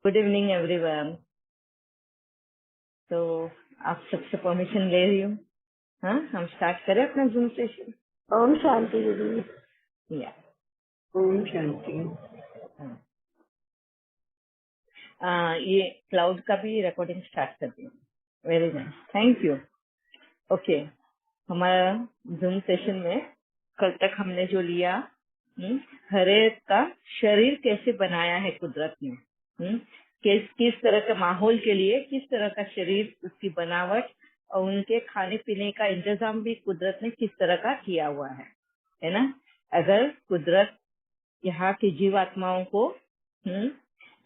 Good evening everyone. तो आप सबसे परमिशन ले रही हूँ। हाँ, हम स्टार्ट करें अपना जूम सेशन। ओम शांति दीदी। या ओम शांति। ये क्लाउड का भी रिकॉर्डिंग स्टार्ट करती हूँ। Very nice, thank you. Okay, हमारा जूम सेशन में कल तक हमने जो लिया, हर एक का शरीर कैसे बनाया है कुदरत ने, किस तरह के माहौल के लिए किस तरह का शरीर, उसकी बनावट और उनके खाने पीने का इंतजाम भी कुदरत ने किस तरह का किया हुआ है ना। अगर कुदरत यहाँ की जीवात्माओं को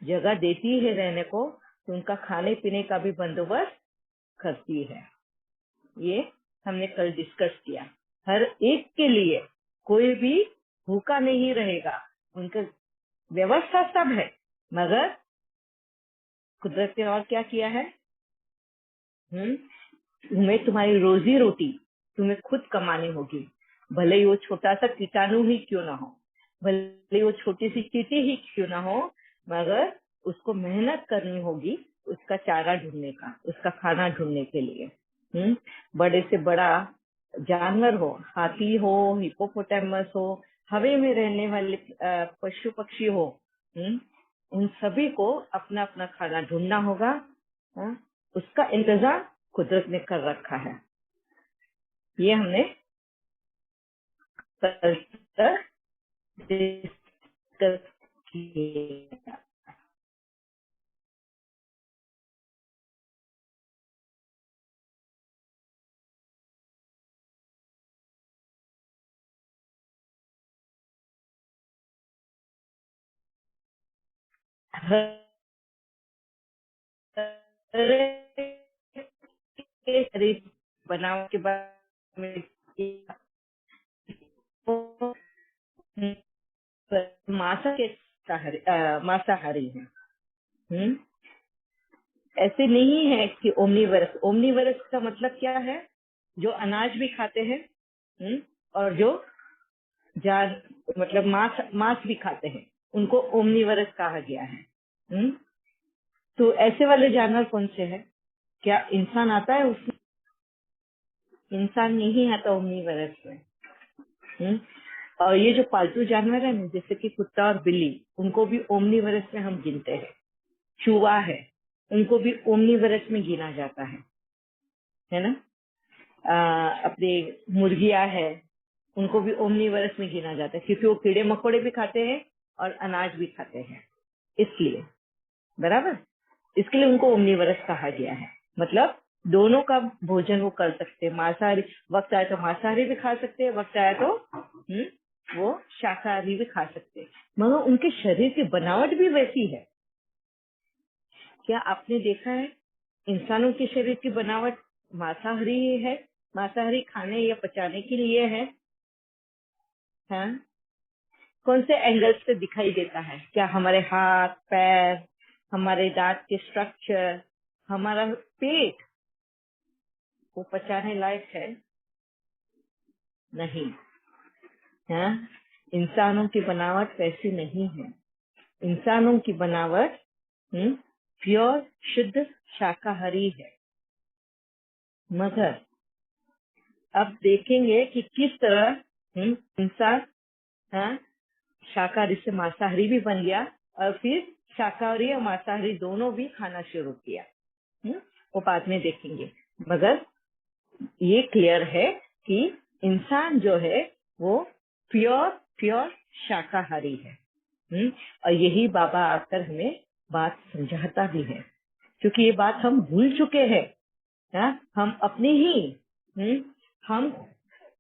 जगह देती है रहने को, तो उनका खाने पीने का भी बंदोबस्त करती है। ये हमने कल डिस्कस किया। हर एक के लिए कोई भी भूखा नहीं रहेगा, उनका व्यवस्था सब है, मगर कुदरत ने और क्या किया है, तुम्हें तुम्हारी रोजी रोटी तुम्हें खुद कमानी होगी। भले ही वो छोटा सा कीटाणु ही क्यों ना हो, भले ही वो छोटी सी चींटी ही क्यों ना हो, मगर उसको मेहनत करनी होगी उसका चारा ढूंढने का, उसका खाना ढूंढने के लिए। बड़े से बड़ा जानवर हो, हाथी हो, हिपोपोटामस हो, हवा में रहने वाले पशु पक्षी हो, उन सभी को अपना अपना खाना ढूंढना होगा। उसका इंतजाम कुदरत ने कर रखा है। ये हमने कल तक डिस्कस किया। शरीर बनाव के बाद में मांसाहारी है। ऐसे नहीं है कि ओमनीवरस। ओमनीवरस का मतलब क्या है? जो अनाज भी खाते हैं और जो जान मतलब मांस भी खाते हैं, उनको ओमनीवरस कहा गया है। तो ऐसे वाले जानवर कौन से हैं? क्या इंसान आता है उसमें? इंसान नहीं आता ओमनीवरस में। और ये जो पालतू जानवर है ना, जैसे कि कुत्ता और बिल्ली, उनको भी ओमनीवरस में हम गिनते हैं। चूहा है, उनको भी ओमनीवरस में गिना जाता है ना। अपने मुर्गियां है, उनको भी ओमनीवरस में गिना जाता है, क्योंकि वो कीड़े मकोड़े भी खाते हैं और अनाज भी खाते हैं, इसलिए बराबर, इसके लिए उनको ओमनीवरस कहा गया है। मतलब दोनों का भोजन वो कर सकते हैं। मांसाहारी वक्त आए तो मांसाहारी भी खा सकते हैं, वक्त आए तो वो शाकाहारी भी खा सकते हैं, मगर उनके शरीर की बनावट भी वैसी है। क्या आपने देखा है इंसानों के शरीर की बनावट मांसाहारी ही है? मांसाहारी खाने या पचाने के लिए है? हाँ? कौन से एंगल से दिखाई देता है? क्या हमारे हाथ पैर, हमारे दांत के स्ट्रक्चर, हमारा पेट वो पचाने लायक है? नहीं। हाँ? इंसानों की बनावट वैसी नहीं है। इंसानों की बनावट प्योर शुद्ध शाकाहारी है। मगर अब देखेंगे कि किस तरह इंसान शाकाहारी से मांसाहारी भी बन गया और फिर शाकाहारी और मांसाहारी दोनों भी खाना शुरू किया। वो बाद में देखेंगे, मगर ये क्लियर है कि इंसान जो है वो प्योर शाकाहारी है। और यही बाबा आकर हमें बात समझाता भी है, क्योंकि ये बात हम भूल चुके हैं। हम अपनी ही हम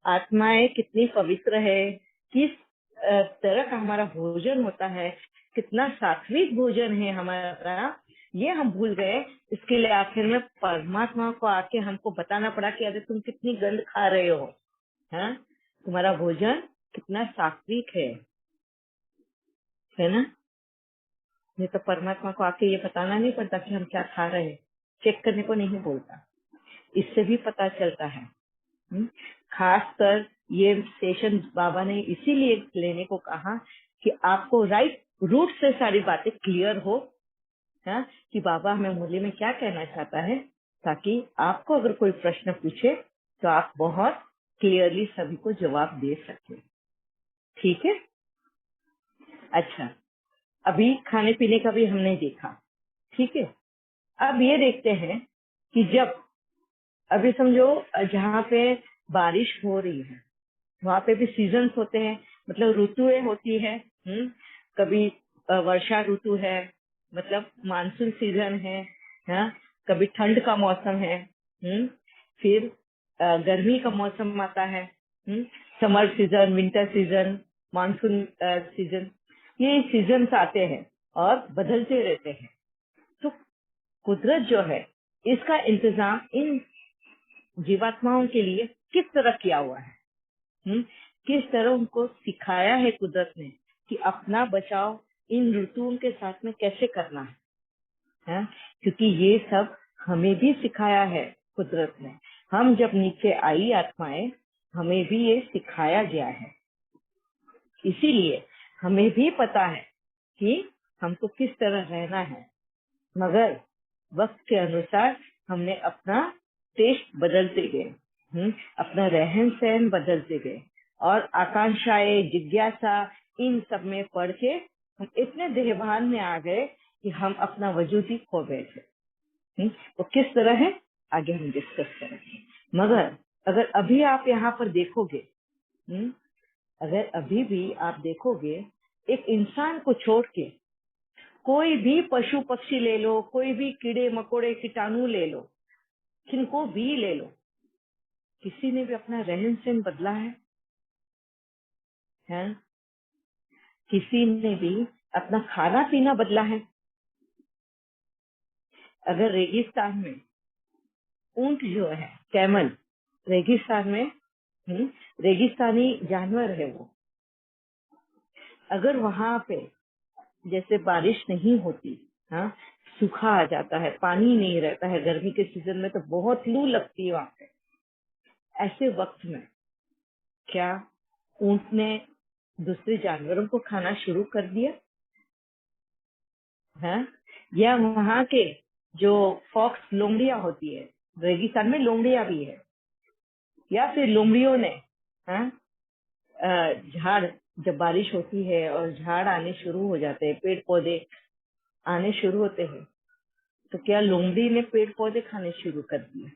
आत्माएं कितनी पवित्र है, किस तरह का हमारा भोजन होता है, कितना सात्विक भोजन है हमारा, ये हम भूल गए। इसके लिए आखिर में परमात्मा को आके हमको बताना पड़ा कि अरे तुम कितनी गंद खा रहे हो, तुम्हारा भोजन कितना सात्विक है ना। नहीं तो परमात्मा को आके ये बताना नहीं पड़ता कि हम क्या खा रहे हैं, चेक करने को नहीं बोलता। इससे भी पता चलता है। खासकर ये सेशन बाबा ने इसीलिए लेने को कहा कि आपको राइट रूट से सारी बातें क्लियर हो, हाँ, कि बाबा हमें मुरली में क्या कहना चाहता है, ताकि आपको अगर कोई प्रश्न पूछे तो आप बहुत क्लियरली सभी को जवाब दे सके। ठीक है। अच्छा, अभी खाने पीने का भी हमने देखा। ठीक है। अब ये देखते हैं कि जब अभी समझो जहाँ पे बारिश हो रही है वहां पे भी सीजन्स होते हैं, मतलब ऋतुएं होती है। कभी वर्षा ऋतु है, मतलब मानसून सीजन है। हाँ, कभी ठंड का मौसम है। फिर गर्मी का मौसम आता है। Summer season, winter season, monsoon season, ये सीजन्स आते हैं और बदलते रहते हैं। तो कुदरत जो है इसका इंतजाम इन जीवात्माओं के लिए किस तरह किया हुआ है, किस तरह उनको सिखाया है कुदरत ने कि अपना बचाव इन ऋतुओं के साथ में कैसे करना है? क्योंकि ये सब हमें भी सिखाया है कुदरत ने। हम जब नीचे आई आत्माएं, हमें भी ये सिखाया गया है। इसीलिए हमें भी पता है कि हमको किस तरह रहना है, मगर वक्त के अनुसार हमने अपना टेस्ट बदलते गए, अपना रहन सहन बदलते गए, और आकांक्षाएं, जिज्ञासा, इन सब में पढ़ के हम इतने देहभान में आ गए कि हम अपना वजूद ही खो गए थे। वो किस तरह है आगे हम डिस्कस करेंगे। मगर अगर अभी आप यहाँ पर देखोगे, अगर अभी भी आप देखोगे, एक इंसान को छोड़ के कोई भी पशु पक्षी ले लो, कोई भी कीड़े मकोड़े कीटाणु ले लो, किनको भी ले लो, किसी ने भी अपना रहन सहन बदला है? किसी ने भी अपना खाना पीना बदला है? अगर रेगिस्तान में ऊंट जो है, कैमल, रेगिस्तान में रेगिस्तानी जानवर है वो, अगर वहां पे जैसे बारिश नहीं होती, हाँ, सूखा आ जाता है, पानी नहीं रहता है, गर्मी के सीजन में तो बहुत लू लगती है वहां पे, ऐसे वक्त में क्या ऊंट ने दूसरे जानवरों को खाना शुरू कर दिया है? या वहां के जो फॉक्स, लोमड़ियां होती है, रेगिस्तान में लोमड़ियां भी है, या फिर लोमड़ियों ने, हाँ, झाड़, जब बारिश होती है और झाड़ आने शुरू हो जाते हैं, पेड़ पौधे आने शुरू होते हैं, तो क्या लोमड़ी ने पेड़ पौधे खाने शुरू कर दिए?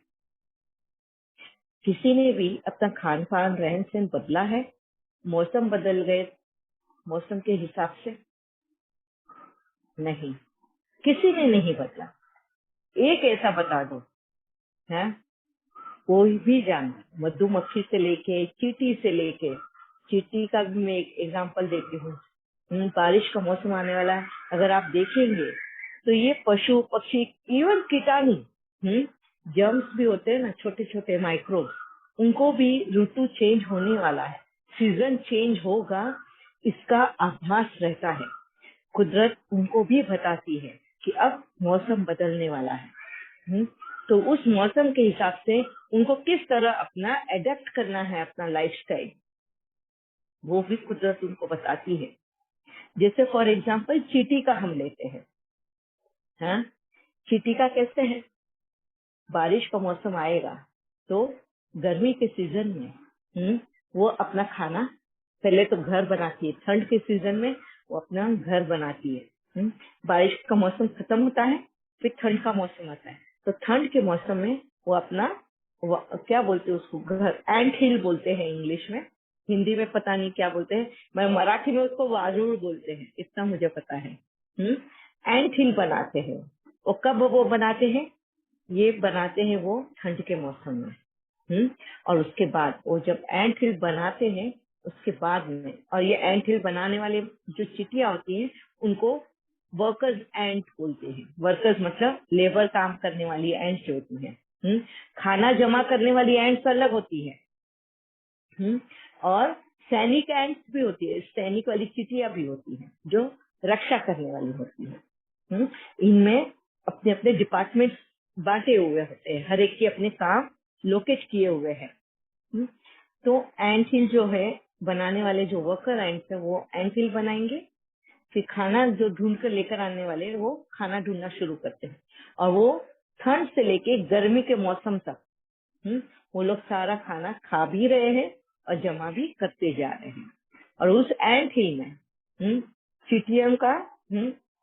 किसी ने भी अपना खान पान, रहन सहन बदला है? मौसम बदल गए, मौसम के हिसाब से? नहीं, किसी ने नहीं बदला। एक ऐसा बता दो, है, कोई भी जानवर, मधुमक्खी से लेके चींटी से लेके, चींटी का भी मैं एक एग्जांपल देती हूँ। बारिश का मौसम आने वाला है, अगर आप देखेंगे तो ये पशु पक्षी, इवन कीटाणु, जर्म्स भी होते हैं ना, छोटे छोटे माइक्रोब्स, उनको भी ऋतु चेंज होने वाला है, सीजन चेंज होगा, इसका आभास रहता है। कुदरत उनको भी बताती है कि अब मौसम बदलने वाला है। तो उस मौसम के हिसाब से उनको किस तरह अपना एडेप्ट करना है, अपना लाइफस्टाइल, वो भी कुदरत उनको बताती है। जैसे फॉर एग्जांपल चींटी का हम लेते हैं, हाँ, चींटी का कैसे है, बारिश का मौसम आएगा तो गर्मी के सीजन में वो अपना खाना पहले तो घर बनाती है, ठंड के सीजन में वो अपना घर बनाती है। बारिश का मौसम खत्म होता है, फिर ठंड का मौसम आता है, तो ठंड के मौसम में वो अपना क्या बोलते हैं उसको, घर, एंट हिल बोलते हैं इंग्लिश में, हिंदी में पता नहीं क्या बोलते हैं, मैं मराठी में उसको वारूळ बोलते हैं, इतना मुझे पता है। एंट हिल बनाते हैं। और कब वो बनाते हैं? ये बनाते हैं वो ठंड के मौसम में। और उसके बाद वो जब एंट हिल बनाते हैं, उसके बाद में, और ये एंट हिल बनाने वाले जो चींटियां होती हैं उनको वर्कर्स एंट बोलते हैं। वर्कर्स मतलब लेबर, काम करने वाली एंट्स होती हैं। खाना जमा करने वाली एंट्स अलग होती है, और सैनिक एंट्स भी होती है, सैनिक वाली चींटियां भी होती हैं जो रक्षा करने वाली होती है। इनमें अपने अपने डिपार्टमेंट बांटे हुए होते हैं, हर एक के अपने काम लोकेट किए हुए हैं। तो एंट हिल जो है बनाने वाले जो वर्कर एंट्स है वो एंट हिल बनाएंगे, फिर खाना जो ढूंढ कर लेकर आने वाले वो खाना ढूंढना शुरू करते हैं, और वो ठंड से लेके गर्मी के मौसम तक वो लोग सारा खाना खा भी रहे हैं और जमा भी करते जा रहे हैं। और उस एंट हिल में चींटियों का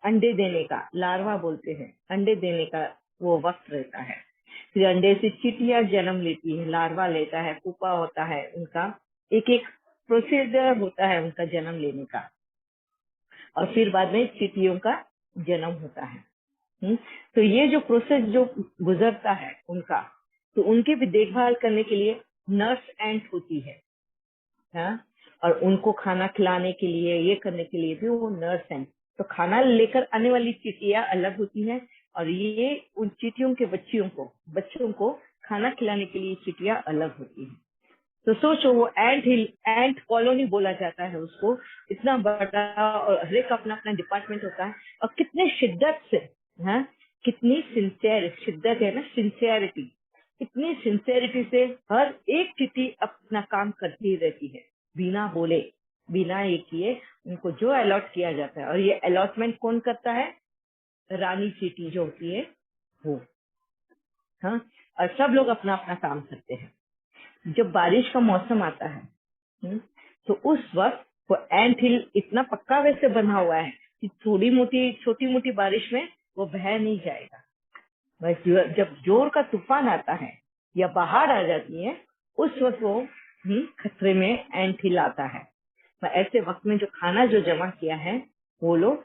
अंडे देने का, लार्वा बोलते हैं, अंडे देने का वो वक्त रहता है। फिर अंडे से चींटियां जन्म लेती है, लार्वा लेता है, पुपा होता है, उनका एक एक प्रोसीजर होता है उनका जन्म लेने का, और फिर बाद में चींटियों का जन्म होता है। तो ये जो प्रोसेस जो गुजरता है उनका, तो उनकी भी देखभाल करने के लिए नर्स एंट होती है, हाँ? और उनको खाना खिलाने के लिए, ये करने के लिए भी वो नर्स एंट। तो खाना लेकर आने वाली चींटियां अलग होती हैं, और ये उन चींटियों के बच्चों को खाना खिलाने के लिए चींटियां अलग होती हैं। तो सोचो, वो एंट हिल, एंट कॉलोनी बोला जाता है उसको, इतना बड़ा, और हर एक अपना अपना डिपार्टमेंट होता है, और कितने शिद्दत से, हाँ, कितनी सिंसियर, शिद्दत है ना, सिंसियरिटी, इतनी सिंसियरिटी से हर एक चींटी अपना काम करती रहती है, बिना बोले, बिना ये किए उनको जो अलॉट किया जाता है। और ये अलॉटमेंट कौन करता है? रानी चींटी जो होती है वो, हाँ। और सब लोग अपना अपना काम करते हैं। जब बारिश का मौसम आता है, तो उस वक्त वो एंट हिल इतना पक्का वैसे बना हुआ है कि छोटी मोटी बारिश में वो बह नहीं जाएगा। बस जब जोर का तूफान आता है या बाढ़ आ जाती है, उस वक्त वो खतरे में एंट हिल आता है। ऐसे वक्त में जो खाना जो जमा किया है, वो लोग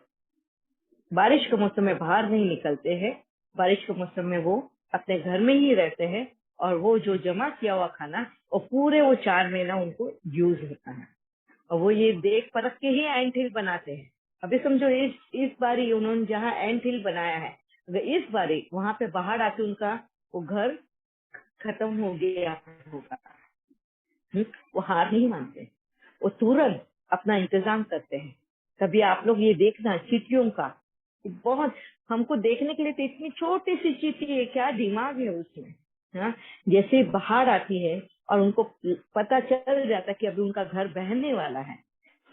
बारिश के मौसम में बाहर नहीं निकलते हैं, बारिश के मौसम में वो अपने घर में ही रहते हैं, और वो जो जमा किया हुआ खाना वो पूरे वो 4 महीना उनको यूज होता है। और वो ये देख परख के ही एंट हिल बनाते हैं। अभी समझो इस बारी उन्होंने जहाँ एंट हिल बनाया है, अगर इस बारी वहां पे बाहर आके उनका वो घर खत्म हो गया होगा, वो हार नहीं मानते, वो तुरंत अपना इंतजाम करते हैं। कभी आप लोग ये देखना चींटियों का, बहुत हमको देखने के लिए तो इतनी छोटी सी चींटी है, क्या दिमाग है उसमें, हाँ। जैसे बाहर आती है और उनको पता चल जाता है कि अभी उनका घर बहने वाला है,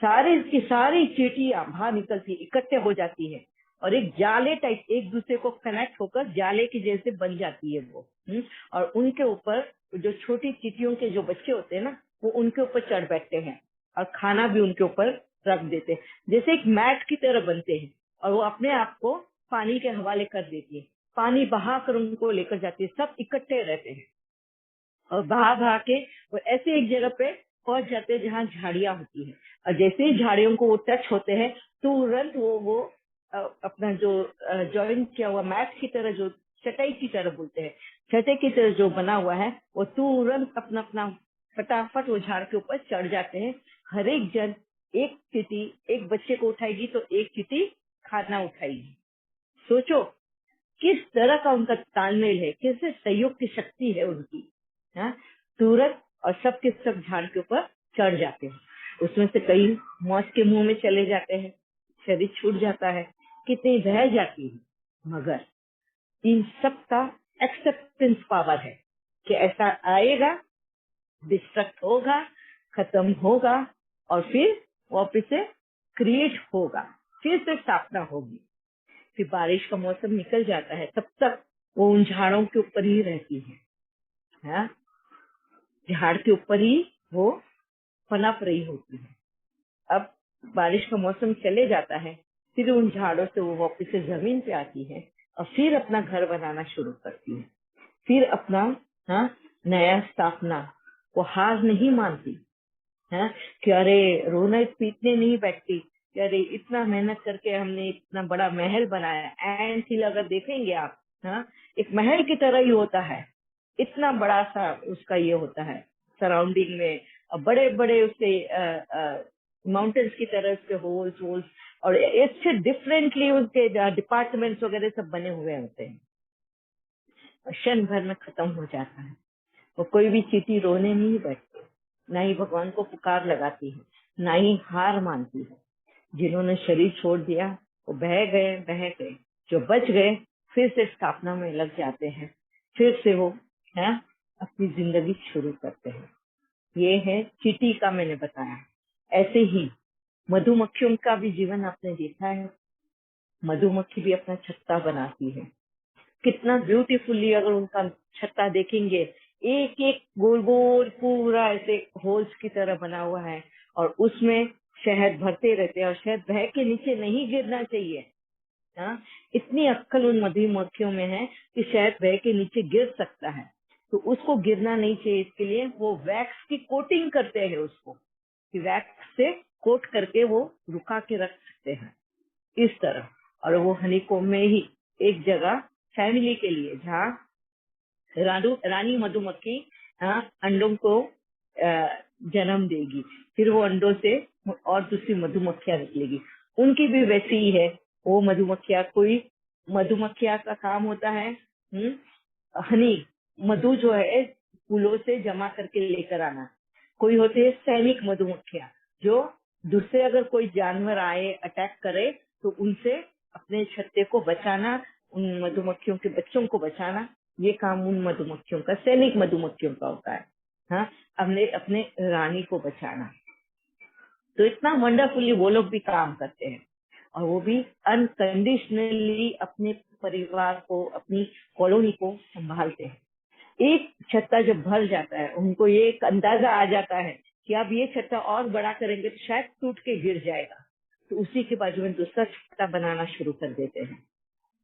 सारी की सारी चींटियां बाहर निकलती, इकट्ठे हो जाती है, और एक जाले टाइप एक दूसरे को कनेक्ट होकर जाले की जैसे बन जाती है वो, और उनके ऊपर जो छोटी चींटियों के जो बच्चे होते हैं ना, वो उनके ऊपर चढ़ बैठते हैं और खाना भी उनके ऊपर रख देते हैं, जैसे एक मैट की तरह बनते हैं। और वो अपने आप को पानी के हवाले कर देती है, पानी बहा कर उनको लेकर जाती है, सब इकट्ठे रहते हैं, और बहा के वो ऐसे एक जगह पे पहुंच जाते हैं जहाँ झाड़ियां होती है, और जैसे ही झाड़ियों को वो टच होते हैं, तुरंत वो अपना जो जॉइन किया हुआ मैट की तरह, जो चटाई की तरह बोलते हैं, चटाई की तरह जो बना हुआ है, वो तुरंत अपना अपना फटाफट वो झाड़ के ऊपर चढ़ जाते हैं। हर एक जन, एक चींटी एक बच्चे को उठाएगी तो एक चींटी खाना उठाएगी। सोचो किस तरह का उनका तालमेल है, कैसे सहयोग की शक्ति है उनकी, हाँ। तुरंत और सब के सब झाड़ के ऊपर चढ़ जाते हैं, उसमें से कई मौत के मुंह में चले जाते हैं, शरीर छूट जाता है, कितनी रह जाती है, मगर इन सब का एक्सेप्टेंस पावर है कि ऐसा आएगा, डिस्ट्रक्ट होगा, खत्म होगा, और फिर वापिस से क्रिएट होगा, फिर से स्थापना होगी। फिर बारिश का मौसम निकल जाता है, तब तक वो उन झाड़ों के ऊपर ही रहती है, हाँ? झाड़ के ऊपर ही वो पनप रही होती है। अब बारिश का मौसम चले जाता है, फिर उन झाड़ों से वो वापस से जमीन पे आती है, और फिर अपना घर बनाना शुरू करती है, फिर अपना, हाँ, नया स्थापना। वो हार नहीं मानती, है कि अरे रोना पीटने नहीं बैठती कि अरे इतना मेहनत करके हमने इतना बड़ा महल बनाया। एंट हिल अगर देखेंगे आप, हाँ, एक महल की तरह ही होता है, इतना बड़ा सा उसका ये होता है सराउंडिंग में, और बड़े बड़े उसके माउंटेन्स की तरह उसके होल्स होल्स, और इससे डिफरेंटली उसके डिपार्टमेंट्स वगैरह सब बने हुए होते हैं, और क्षण भर में खत्म हो जाता है। वो कोई भी चींटी रोने नहीं बैठती, ना ही भगवान को पुकार लगाती है, ना ही हार मानती है। जिन्होंने शरीर छोड़ दिया वो बह गए, जो बच गए फिर से स्थापना में लग जाते हैं, फिर से वो, है, अपनी जिंदगी शुरू करते हैं। ये है चींटी का मैंने बताया। ऐसे ही मधुमक्खियों का भी जीवन आपने देखा है। मधुमक्खी भी अपना छत्ता बनाती है, कितना ब्यूटीफुली। अगर उनका छत्ता देखेंगे, एक एक गोल गोल पूरा ऐसे होल्स की तरह बना हुआ है, और उसमें शहद भरते रहते हैं, और शहद बह के नीचे नहीं गिरना चाहिए। हाँ, इतनी अक्कल उन मधुमक्खियों में है कि शहद बह के नीचे गिर सकता है, तो उसको गिरना नहीं चाहिए। इसके लिए वो वैक्स की कोटिंग करते हैं उसको, कि वैक्स से कोट करके वो रुका के रख सकते हैं इस तरह। और वो हनीकॉम्ब में ही एक जगह फैमिली के लिए, जहाँ रानी मधुमक्खी अंडों को जन्म देगी, फिर वो अंडों से और दूसरी मधुमक्खियां निकलेगी, उनकी भी वैसी ही है। वो मधुमक्खियां, कोई मधुमक्खियां का काम होता है हनी, मधु जो है फूलों से जमा करके लेकर आना। कोई होते हैं सैनिक मधुमक्खियां, जो दूसरे अगर कोई जानवर आए अटैक करे तो उनसे अपने छत्ते को बचाना, उन मधुमक्खियों के बच्चों को बचाना, ये काम उन मधुमक्खियों का, सैनिक मधुमक्खियों का होता है। हाँ, अपने अपने रानी को बचाना। तो इतना वंडरफुली वो लोग भी काम करते हैं, और वो भी अनकंडीशनली अपने परिवार को, अपनी कॉलोनी को संभालते हैं। एक छत्ता जब भर जाता है, उनको ये एक अंदाजा आ जाता है कि अब ये छत्ता और बड़ा करेंगे तो शायद टूट के गिर जाएगा, तो उसी के बाजू में दूसरा छत्ता बनाना शुरू कर देते हैं।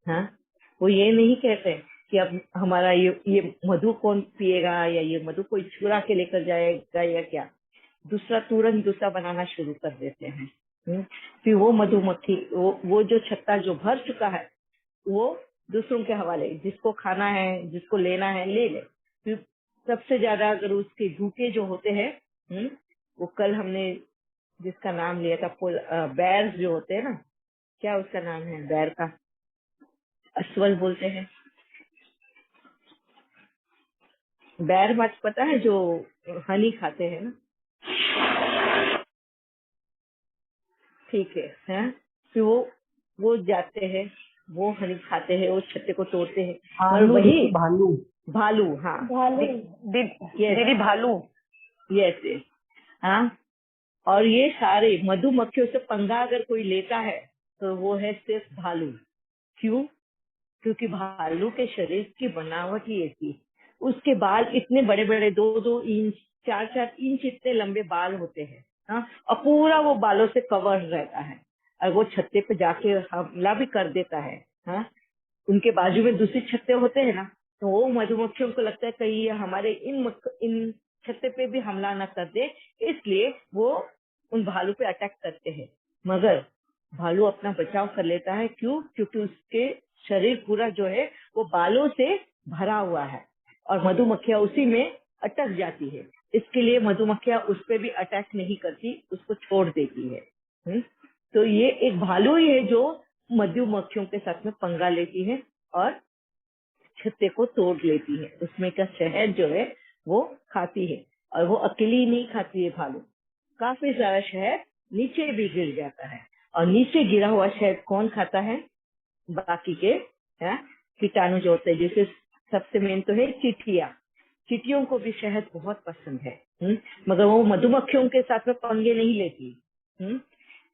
हाँ, वो ये नहीं कहते कि अब हमारा ये मधु कौन पिएगा, या ये मधु कोई चुरा के लेकर जाएगा या क्या, तुरंत दूसरा बनाना शुरू कर देते हैं। फिर वो मधुमक्खी, वो जो छत्ता जो भर चुका है, वो दूसरों के हवाले, जिसको खाना है, जिसको लेना है ले ले। फिर सबसे ज्यादा अगर उसके भूखे जो होते हैं, वो कल हमने जिसका नाम लिया था, बैर जो होते हैं ना, क्या उसका नाम है बैर का, अस्वल बोलते हैं। बैर मत पता है, जो हनी खाते हैं ना, ठीक है, हैं? फिर वो जाते हैं, वो हनी खाते हैं, वो छत्ते को तोड़ते हैं, और भालू वही दीदी, भालू। भालू, हाँ, भालू। दीदी भालू। यस यस, हाँ। और ये सारे मधुमक्खियों से पंगा अगर कोई लेता है तो वो है सिर्फ भालू। क्यों? क्योंकि भालू के शरीर की बनावट ही ऐसी, उसके बाल इतने बड़े बड़े, 2-2 इंच, 4-4 इंच इतने लंबे बाल होते हैं। हाँ, और पूरा वो बालों से कवर रहता है, और वो छत्ते पे जाके हमला भी कर देता है। हाँ, उनके बाजू में दूसरे छत्ते होते हैं ना, तो वो मधुमक्खियों को लगता है कहीं ये हमारे इन छत्ते पे भी हमला न कर दे, इसलिए वो उन भालू पे अटैक करते हैं। मगर भालू अपना बचाव कर लेता है। क्यों? क्योंकि उसके शरीर पूरा जो है वो बालों से भरा हुआ है, और मधुमक्खियां उसी में अटक जाती है। इसके लिए मधुमक्खियां उस पे भी अटैक नहीं करती, उसको छोड़ देती है। तो ये एक भालू ही है जो मधुमक्खियों के साथ में पंगा लेती है और छत्ते को तोड़ लेती है, उसमें का शहद जो है वो खाती है। और वो अकेली नहीं खाती है भालू, काफी सारा शहद नीचे भी गिर जाता है। और नीचे गिरा हुआ शहद कौन खाता है? बाकी के हैं, कीटाणु जो होते हैं, जैसे सबसे मेन तो है चींटियां। चींटियों को भी शहद बहुत पसंद है, मगर वो मधुमक्खियों के साथ में पंगे नहीं लेती।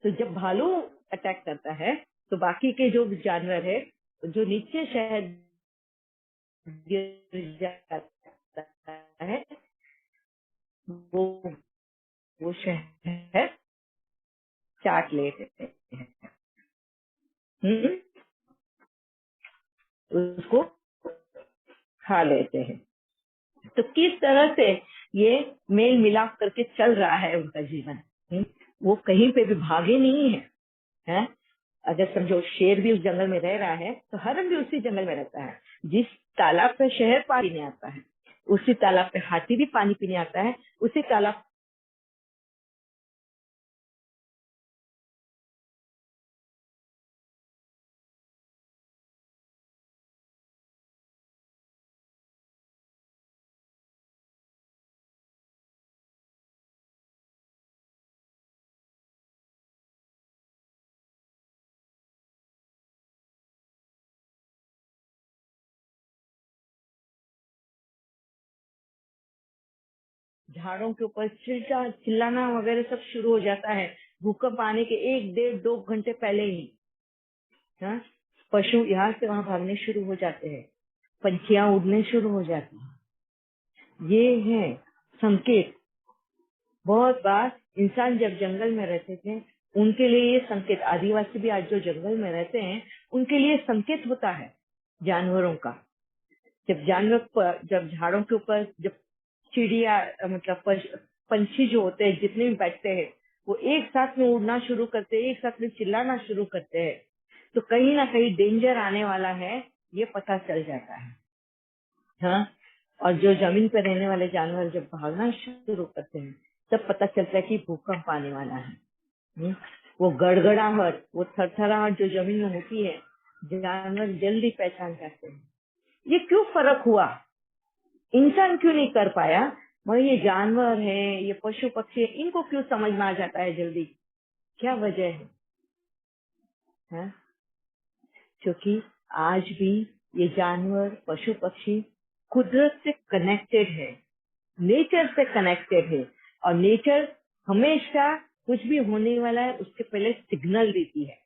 तो जब भालू अटैक करता है, तो बाकी के जो जानवर है, जो नीचे शहद गिर जाता है, वो वो शहद चाट लेते हैं, हम्म, उसको खा लेते हैं। तो किस तरह से ये मेल मिलाप करके चल रहा है उनका जीवन। वो कहीं पे भी भागे नहीं है, हैं? अगर समझो शेर भी उस जंगल में रह रहा है, तो हरण भी उसी जंगल में रहता है। जिस तालाब पे शहर पानी पीने आता है, उसी तालाब पे हाथी भी पानी पीने आता है, उसी तालाब झाड़ों के ऊपर चिल्लाना वगैरह सब शुरू हो जाता है। भूकंप आने के 1, 1.5, 2 घंटे पहले ही हाँ पशु यहाँ से वहां भागने शुरू हो जाते हैं, पंछियां उड़ने शुरू हो जाती हैं। ये है संकेत। बहुत बार इंसान जब जंगल में रहते थे उनके लिए ये संकेत, आदिवासी भी आज जो जंगल में रहते हैं उनके लिए संकेत होता है जानवरों का। जब झाड़ों के ऊपर जब चिड़िया मतलब पंछी जो होते हैं जितने भी बैठते हैं वो एक साथ में उड़ना शुरू करते हैं, एक साथ में चिल्लाना शुरू करते हैं, तो कहीं ना कहीं डेंजर आने वाला है ये पता चल जाता है। हाँ, और जो जमीन पर रहने वाले जानवर जब भागना शुरू करते हैं तब पता चलता है कि भूकंप आने वाला है। वो गड़गड़ाहट, वो थरथराहट जो जमीन में होती है जानवर जल्दी पहचान जाते हैं। ये क्यों फर्क हुआ, इंसान क्यों नहीं कर पाया, मगर ये जानवर है, ये पशु पक्षी है, इनको क्यों समझ में आ जाता है जल्दी? क्या वजह है? हाँ? क्योंकि आज भी ये जानवर पशु पक्षी कुदरत से कनेक्टेड है, नेचर से कनेक्टेड है, और नेचर हमेशा कुछ भी होने वाला है उसके पहले सिग्नल देती है।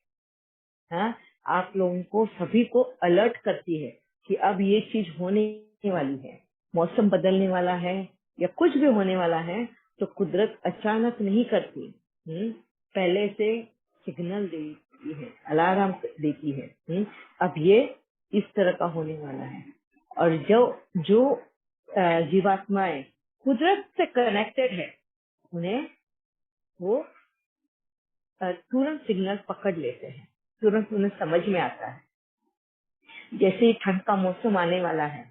हाँ, आप लोगों को सभी को अलर्ट करती है कि अब ये चीज होने वाली है, मौसम बदलने वाला है या कुछ भी होने वाला है, तो कुदरत अचानक नहीं करती, पहले से सिग्नल देती है, अलार्म देती है। अब ये इस तरह का होने वाला है। और जो जीवात्माएं कुदरत से कनेक्टेड है उन्हें वो तुरंत सिग्नल पकड़ लेते हैं, तुरंत उन्हें समझ में आता है। जैसे ही ठंड का मौसम आने वाला है,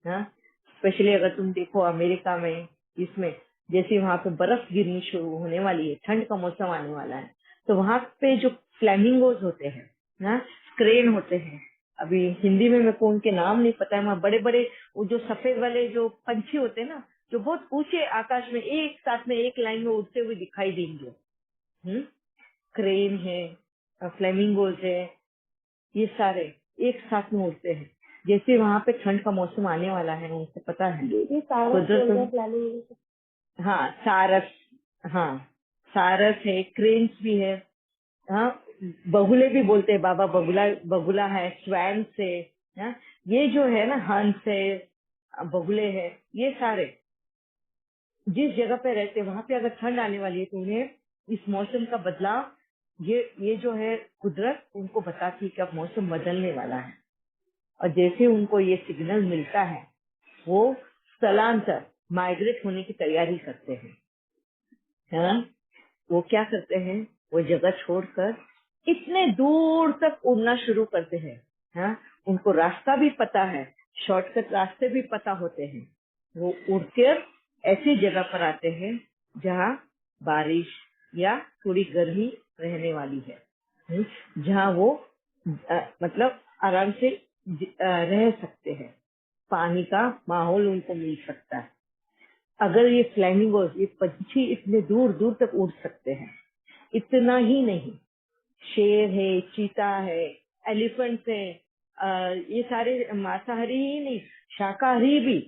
हाँ, स्पेशली अगर तुम देखो अमेरिका में, इसमें जैसे वहां पे बर्फ गिरनी शुरू होने वाली है, ठंड का मौसम आने वाला है, तो वहां पे जो फ्लैमिंगोज होते हैं, हाँ, क्रेन होते हैं, अभी हिंदी में मेरे को उनके नाम नहीं पता है, वहाँ बड़े बड़े वो जो सफेद वाले जो पंछी होते हैं ना, जो बहुत ऊंचे आकाश में एक साथ में एक लाइन में उड़ते हुए दिखाई देंगे, क्रेन है, फ्लेमिंगोज है, ये सारे एक साथ में उड़ते हैं। जैसे वहां पे ठंड का मौसम आने वाला है, उनको पता है दीदी सारस बोल रहे फ्लैमिंगो। हाँ सारस, हाँ सारस है, क्रेन्स भी है, हाँ, बगुले भी बोलते हैं, बाबा बगुला, बगुला है, स्वैन है, हाँ, ये जो है ना हंस है, बगुले है, ये सारे जिस जगह पे रहते हैं वहां पे अगर ठंड आने वाली है तो उन्हें इस मौसम का बदलाव, ये जो है कुदरत उनको बताती है कि अब मौसम बदलने वाला है। और जैसे उनको ये सिग्नल मिलता है वो स्थलांतर, माइग्रेट होने की तैयारी करते हैं। हाँ? वो क्या करते हैं, वो जगह छोड़कर इतने दूर तक उड़ना शुरू करते हैं। हाँ? उनको रास्ता भी पता है, शॉर्टकट रास्ते भी पता होते हैं। वो उड़कर ऐसी जगह पर आते हैं जहाँ बारिश या थोड़ी गर्मी रहने वाली है, जहाँ वो मतलब आराम से रह सकते हैं, पानी का माहौल उनको मिल सकता है। अगर ये फ्लैमिंगोज, ये पंछी इतने दूर दूर तक उड़ सकते हैं, इतना ही नहीं, शेर है, चीता है, एलिफेंट है, ये सारे मांसाहारी ही नहीं, शाकाहारी भी,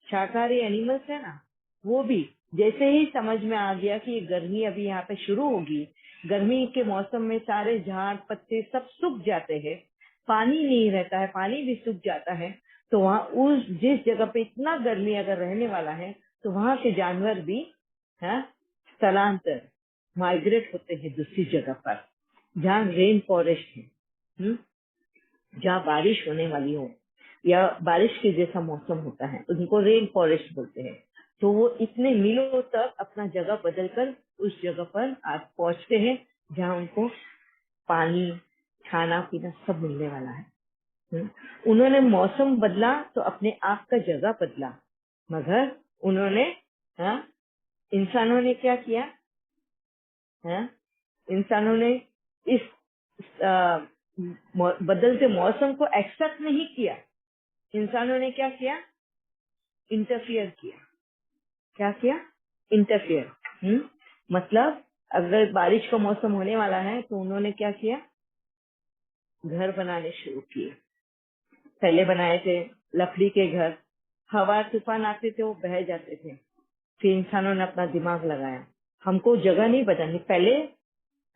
शाकाहारी एनिमल्स है ना, वो भी जैसे ही समझ में आ गया कि गर्मी अभी यहाँ पे शुरू होगी, गर्मी के मौसम में सारे झाड़ पत्ते सब सूख जाते हैं, पानी नहीं रहता है, पानी भी सूख जाता है, तो वहाँ उस जिस जगह पे इतना गर्मी अगर रहने वाला है तो वहाँ के जानवर भी स्थलांतर, माइग्रेट होते हैं दूसरी जगह पर जहाँ रेन फॉरेस्ट है, जहाँ बारिश होने वाली हो या बारिश के जैसा मौसम होता है, उनको रेन फॉरेस्ट बोलते हैं। तो वो इतने मीलों तक अपना जगह बदलकर उस जगह पर आप पहुंचते हैं जहाँ उनको पानी, खाना पीना सब मिलने वाला है। उन्होंने मौसम बदला तो अपने आप का जगह बदला, मगर उन्होंने इंसानों ने क्या किया, इंसानों ने इस बदलते मौसम को एक्सेप्ट नहीं किया, इंसानों ने क्या किया, इंटरफियर किया। क्या किया, इंटरफियर। मतलब अगर बारिश का मौसम होने वाला है तो उन्होंने क्या किया, घर बनाने शुरू किए। पहले बनाए थे लकड़ी के घर, हवा तूफान आते थे वो बह जाते थे, फिर इंसानों ने अपना दिमाग लगाया, हमको जगह नहीं बदलनी, पहले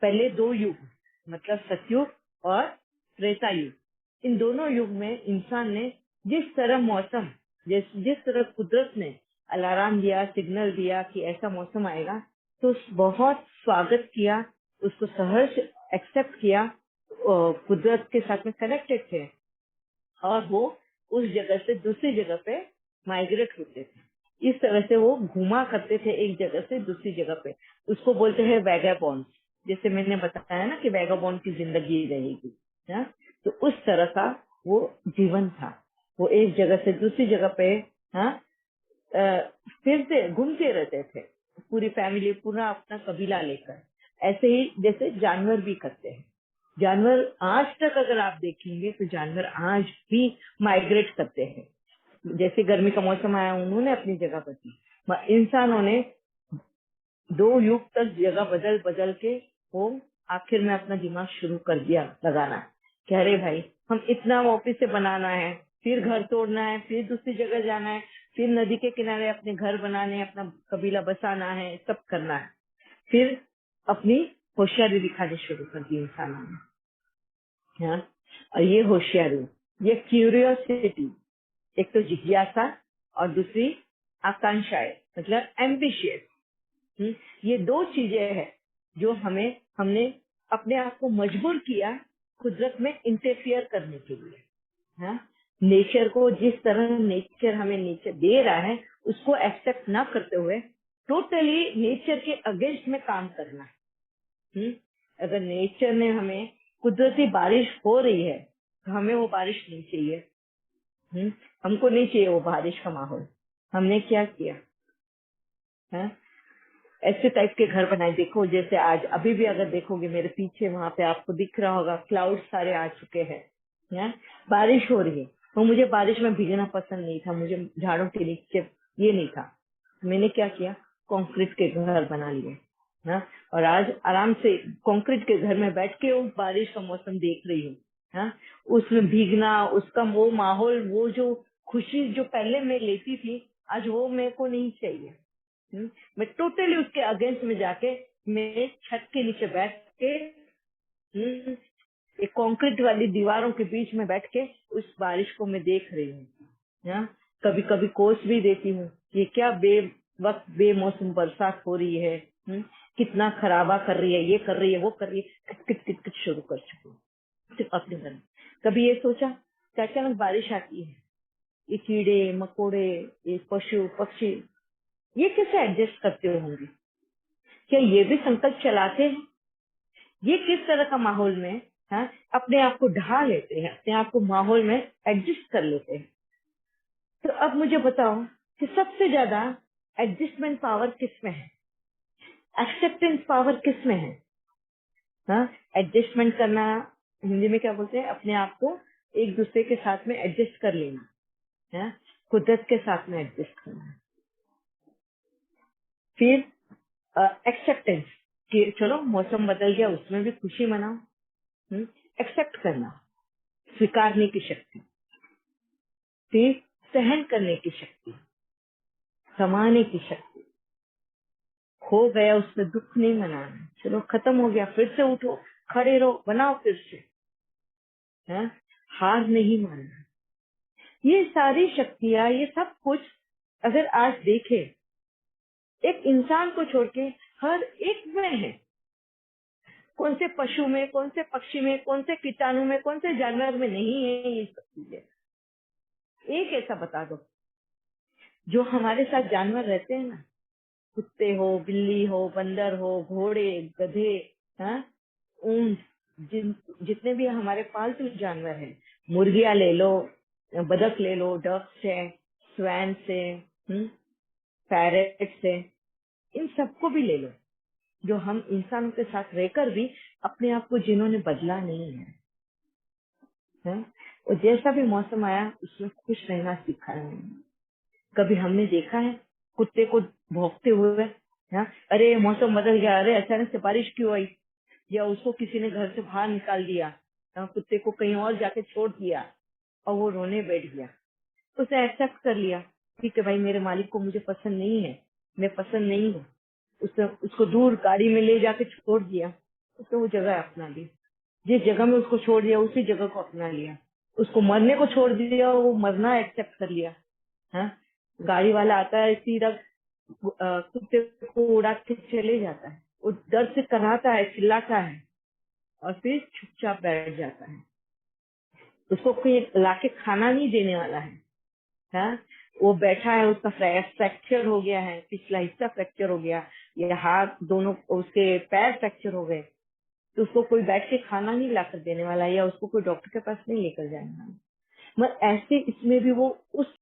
पहले 2 युग मतलब सतयुग और त्रेता युग, इन दोनों युग में इंसान ने जिस तरह मौसम, जिस तरह कुदरत ने अलार्म दिया, सिग्नल दिया कि ऐसा मौसम आएगा, तो बहुत स्वागत किया, उसको सहर्ष एक्सेप्ट किया, कुदरत के साथ में कनेक्टेड थे और वो उस जगह से दूसरी जगह पे माइग्रेट होते थे। इस तरह से वो घुमा करते थे एक जगह से दूसरी जगह पे। उसको बोलते हैं वैगाबॉन्ड। जैसे मैंने बताया ना कि वैगाबॉन्ड की जिंदगी रहेगी, हाँ? तो उस तरह का वो जीवन था। वो एक जगह से दूसरी जगह पे, हाँ, फिरते घूमते रहते थे, पूरी फैमिली, पूरा अपना कबीला लेकर। ऐसे ही जैसे जानवर भी करते हैं। जानवर आज तक अगर आप देखेंगे तो जानवर आज भी माइग्रेट करते हैं। जैसे गर्मी का मौसम आया, उन्होंने अपनी जगह बदली। इंसानों ने 2 युग तक जगह बदल बदल के वो आखिर में अपना दिमाग शुरू कर दिया लगाना कि अरे भाई, हम इतना ऑफिस से बनाना है, फिर घर तोड़ना है, फिर दूसरी जगह जाना है, फिर नदी के किनारे अपने घर बनाने, अपना कबीला बसाना है, सब करना है। फिर अपनी होशियारी दिखानी शुरू कर दी इंसानों ने, हाँ? और ये होशियारी, ये क्यूरियोसिटी, एक तो जिज्ञासा और दूसरी आकांक्षाएं मतलब एम्बिशियस। ये 2 चीजें हैं जो हमने अपने आप को मजबूर किया कुदरत में इंटरफियर करने के लिए, हाँ? नेचर को जिस तरह नेचर हमें नेचर दे रहा है उसको एक्सेप्ट ना करते हुए टोटली नेचर के अगेंस्ट में काम करना है। अगर नेचर ने हमें, कुदरती बारिश हो रही है तो हमें वो बारिश नहीं चाहिए। हमको नहीं चाहिए वो बारिश का माहौल। हमने क्या किया, हाँ? ऐसे टाइप के घर बनाए। देखो जैसे आज अभी भी अगर देखोगे मेरे पीछे, वहां पे आपको दिख रहा होगा क्लाउड सारे आ चुके हैं, बारिश हो रही है। तो मुझे बारिश में भीगना पसंद नहीं था, मुझे झाड़ों के नीचे ये नहीं था। मैंने क्या किया, कंक्रीट के घर बना लिए, हाँ? और आज आराम से कंक्रीट के घर में बैठ के उस बारिश का मौसम देख रही हूँ, हाँ? उसमें भीगना, उसका वो माहौल, वो जो खुशी जो पहले मैं लेती थी, आज वो मेरे को नहीं चाहिए। मैं टोटली उसके अगेंस्ट में जाके मैं छत के नीचे बैठ के, एक कंक्रीट वाली दीवारों के बीच में बैठ के उस बारिश को मैं देख रही हूँ। कभी कभी कोस भी देती हूँ, ये क्या वक्त बेमौसम बरसात हो रही है, कितना खराबा कर रही है, ये कर रही है, वो कर रही है, किट किट किट शुरू कर चुकी हूँ सिर्फ अपने घर में। कभी ये सोचा कि अचानक बारिश आती है, ये कीड़े मकोड़े, ये पशु पक्षी, ये कैसे एडजस्ट करते होंगे? क्या ये भी संकल्प चलाते हैं? ये किस तरह का माहौल में, हाँ, अपने आप को ढा लेते हैं, अपने आप को माहौल में एडजस्ट कर लेते हैं। तो अब मुझे बताओ कि सबसे ज्यादा एडजस्टमेंट पावर किसमें है, एक्सेप्टेंस पावर किसमें है? हाँ, एडजस्टमेंट करना हिंदी में क्या बोलते हैं, अपने आप को एक दूसरे के साथ में एडजस्ट कर लेना, हाँ? कुदरत के साथ में एडजस्ट करना। फिर एक्सेप्टेंस कि चलो मौसम बदल गया, उसमें भी खुशी मनाओ, एक्सेप्ट करना, स्वीकारने की शक्ति। फिर सहन करने की शक्ति, समाने की शक्ति। हो गया उसमें दुख नहीं मनाना, चलो खत्म हो गया, फिर से उठो, खड़े रहो, बनाओ फिर से, हाँ? हार नहीं मानना। ये सारी शक्तियां, ये सब कुछ अगर आज देखे, एक इंसान को छोड़ के हर एक में है। कौन से पशु में, कौन से पक्षी में, कौन से कीटाणु में, कौन से जानवर में नहीं है ये सब चीजें? एक ऐसा बता दो जो हमारे साथ जानवर रहते हैं ना, कुत्ते हो, बिल्ली हो, बंदर हो, घोड़े, गधे, हाँ, ऊंट, जितने भी हमारे पालतू जानवर हैं, मुर्गियां ले लो, बतख ले लो, डक्स है, स्वैन से, पैरेट से, इन सबको भी ले लो, जो हम इंसानों के साथ रहकर भी अपने आप को जिन्होंने बदला नहीं है, हैं? और जैसा भी मौसम आया उसमें खुश रहना सीखा है। कभी हमने देखा है कुत्ते को भौंकते हुए, हाँ? अरे मौसम बदल गया, अरे अचानक से बारिश क्यों आई, या उसको किसी ने घर से बाहर निकाल दिया, हाँ? कुत्ते को कहीं और जाके छोड़ दिया और वो रोने बैठ गया, उसने एक्सेप्ट कर लिया, ठीक है भाई, मेरे मालिक को मुझे पसंद नहीं है, मैं पसंद नहीं हूँ, उसको दूर गाड़ी में ले जाके छोड़ दिया, उसने वो जगह अपना ली, जिस जगह में उसको छोड़ दिया उसी जगह को अपना लिया। उसको मरने को छोड़ दिया, वो मरना एक्सेप्ट कर लिया। हाँ, गाड़ी वाला आता है सीधा कुत्ते को उड़ा के चले जाता है, वो दर्द से कराता है, चिल्लाता है और फिर चुपचाप बैठ जाता है। उसको कोई लाके खाना नहीं देने वाला है। हाँ, वो बैठा है, उसका फ्रैक्चर हो गया है, पिछला हिस्सा फ्रैक्चर हो गया, या हाथ दोनों उसके पैर फ्रैक्चर हो गए, तो उसको कोई बैठ के खाना नहीं लाकर देने वाला, या उसको कोई डॉक्टर के पास नहीं लेकर जाने वाला। मगर ऐसे इसमें भी वो उस